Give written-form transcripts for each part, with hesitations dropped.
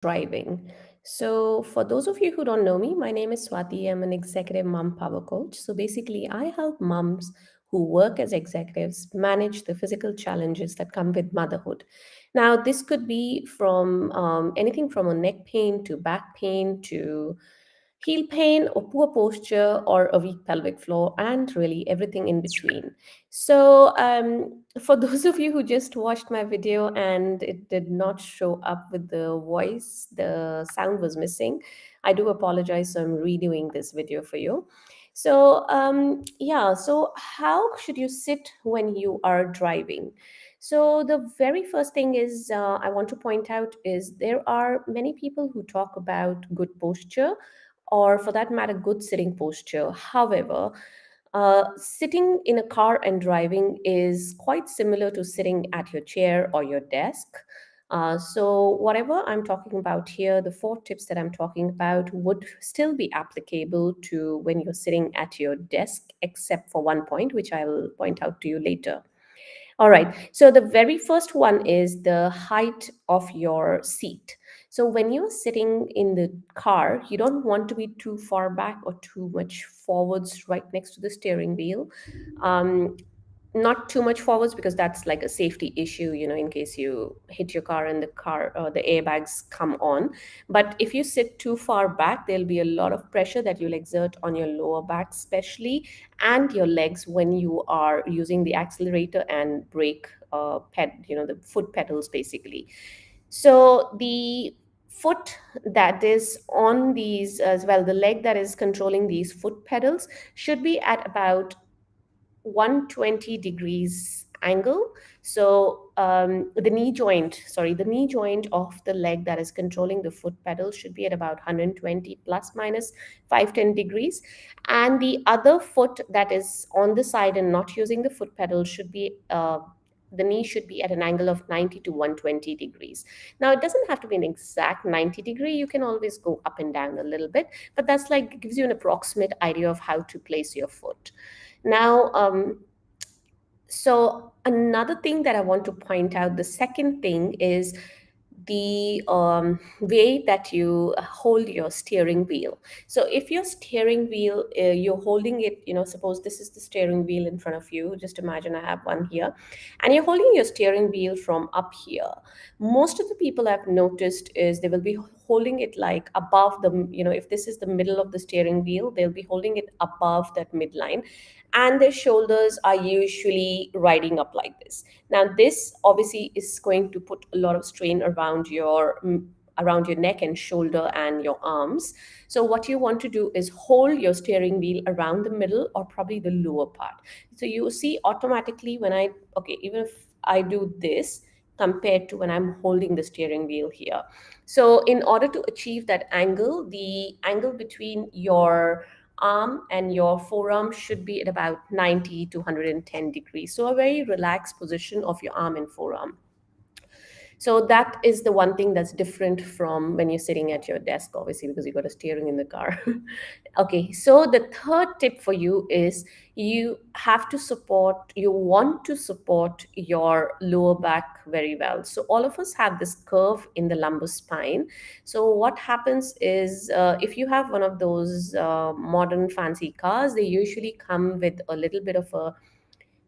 driving. So, for those of you who don't know me, my name is Swati. I'm an executive mom power coach. So, basically, I help moms who work as executives manage the physical challenges that come with motherhood. Now, this could be from anything from a neck pain to back pain to heel pain or poor posture or a weak pelvic floor, and really everything in between. So, for those of you who just watched my video and it did not show up with the voice, the sound was missing. I do apologize. So, I'm redoing this video for you. So, yeah, so how should you sit when you are driving? So, the very first thing is I want to point out is there are many people who talk about good posture or for that matter, good sitting posture. However, sitting in a car and driving is quite similar to sitting at your chair or your desk. So, whatever I'm talking about here, the four tips that I'm talking about would still be applicable to when you're sitting at your desk, except for one point, which I will point out to you later. All right. So the very first one is the height of your seat. So when you're sitting in the car, you don't want to be too far back or too much forwards right next to the steering wheel. Um, Not too much forwards because that's like a safety issue, in case you hit your car and the airbags come on. But if you sit too far back, there'll be a lot of pressure that you'll exert on your lower back especially, and your legs when you are using the accelerator and brake the foot pedals basically. So the foot that is on these as well, the leg that is controlling these foot pedals should be at about 120 degrees angle. So the knee joint of the leg that is controlling the foot pedal should be at about 120 plus minus 5-10 degrees. And the other foot that is on the side and not using the foot pedal should be the knee should be at an angle of 90 to 120 degrees. Now, it doesn't have to be an exact 90-degree. You can always go up and down a little bit, but that's like gives you an approximate idea of how to place your foot. Now, so another thing that I want to point out, the second thing is the way that you hold your steering wheel. So if your steering wheel, you're holding it, suppose this is the steering wheel in front of you. Just imagine I have one here, and you're holding your steering wheel from up here. Most of the people I've noticed is they will be holding it like above the, if this is the middle of the steering wheel, they'll be holding it above that midline, and their shoulders are usually riding up like this. Now, this obviously is going to put a lot of strain around your neck and shoulder and your arms. So what you want to do is hold your steering wheel around the middle or probably the lower part. So you see automatically when even if I do this compared to when I'm holding the steering wheel here. So in order to achieve that angle, the angle between your arm and your forearm should be at about 90 to 110 degrees. So a very relaxed position of your arm and forearm. So that is the one thing that's different from when you're sitting at your desk, obviously, because you got a steering in the car. Okay, so the third tip for you is you want to support your lower back very well. So all of us have this curve in the lumbar spine. So what happens is if you have one of those modern fancy cars, they usually come with a little bit of a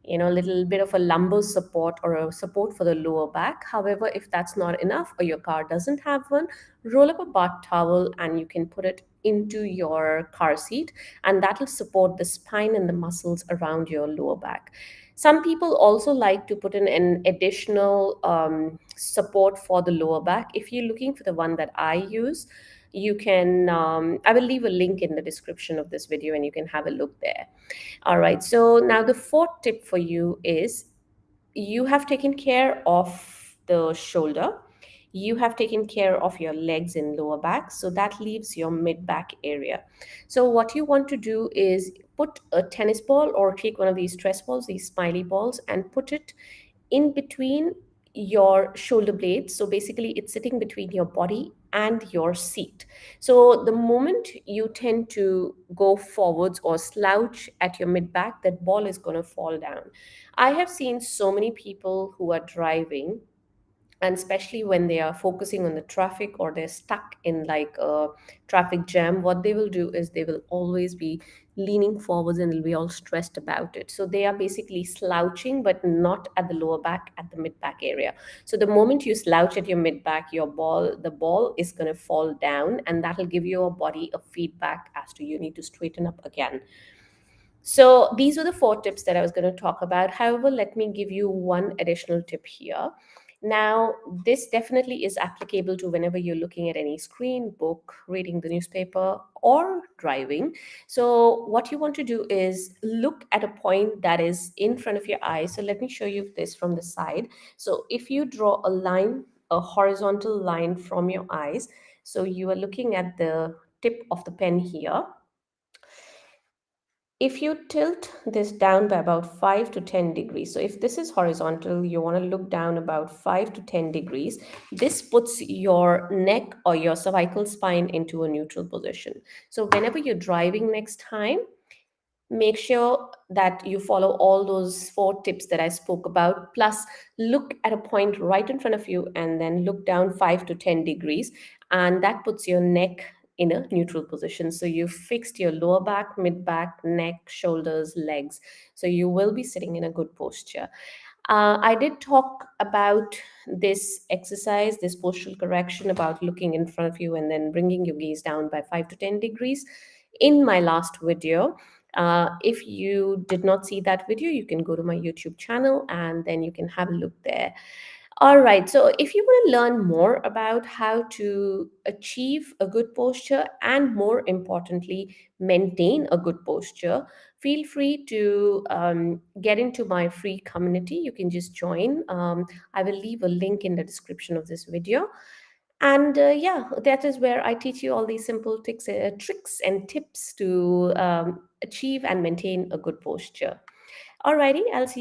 little bit of a lumbar support or a support for the lower back. However, if that's not enough or your car doesn't have one, roll up a bath towel and you can put it into your car seat, and that will support the spine and the muscles around your lower back. Some people also like to put in an additional support for the lower back. If you're looking for the one that I use, you can I will leave a link in the description of this video and you can have a look there. All right. So now the fourth tip for you is you have taken care of the shoulder. You have taken care of your legs and lower back. So that leaves your mid back area. So what you want to do is put a tennis ball or take one of these stress balls, these smiley balls, and put it in between your shoulder blades. So basically, it's sitting between your body and your seat. So the moment you tend to go forwards or slouch at your mid back, that ball is going to fall down. I have seen so many people who are driving and especially when they are focusing on the traffic or they're stuck in like a traffic jam, what they will do is they will always be leaning forwards and they'll be all stressed about it. So they are basically slouching, but not at the lower back, at the mid back area. So the moment you slouch at your mid back, the ball is going to fall down, and that'll give your body a feedback as to you need to straighten up again. So these were the four tips that I was going to talk about. However, let me give you one additional tip here. Now, this definitely is applicable to whenever you're looking at any screen, book, reading the newspaper, or driving. So, what you want to do is look at a point that is in front of your eyes. So, let me show you this from the side. So, if you draw a line, a horizontal line from your eyes, so you are looking at the tip of the pen here. If you tilt this down by about 5 to 10 degrees, so if this is horizontal, you want to look down about 5 to 10 degrees, this puts your neck or your cervical spine into a neutral position. So whenever you're driving next time, make sure that you follow all those four tips that I spoke about. Plus, look at a point right in front of you and then look down 5 to 10 degrees, and that puts your neck in a neutral position. So you've fixed your lower back, mid back, neck, shoulders, legs. So you will be sitting in a good posture. I did talk about this exercise, this postural correction, about looking in front of you and then bringing your gaze down by 5 to 10 degrees in my last video. If you did not see that video, you can go to my YouTube channel and then you can have a look there. All right. So, if you want to learn more about how to achieve a good posture and, more importantly, maintain a good posture, feel free to get into my free community. You can just join. I will leave a link in the description of this video. And yeah, that is where I teach you all these simple tricks and tips to achieve and maintain a good posture. Alrighty, I'll see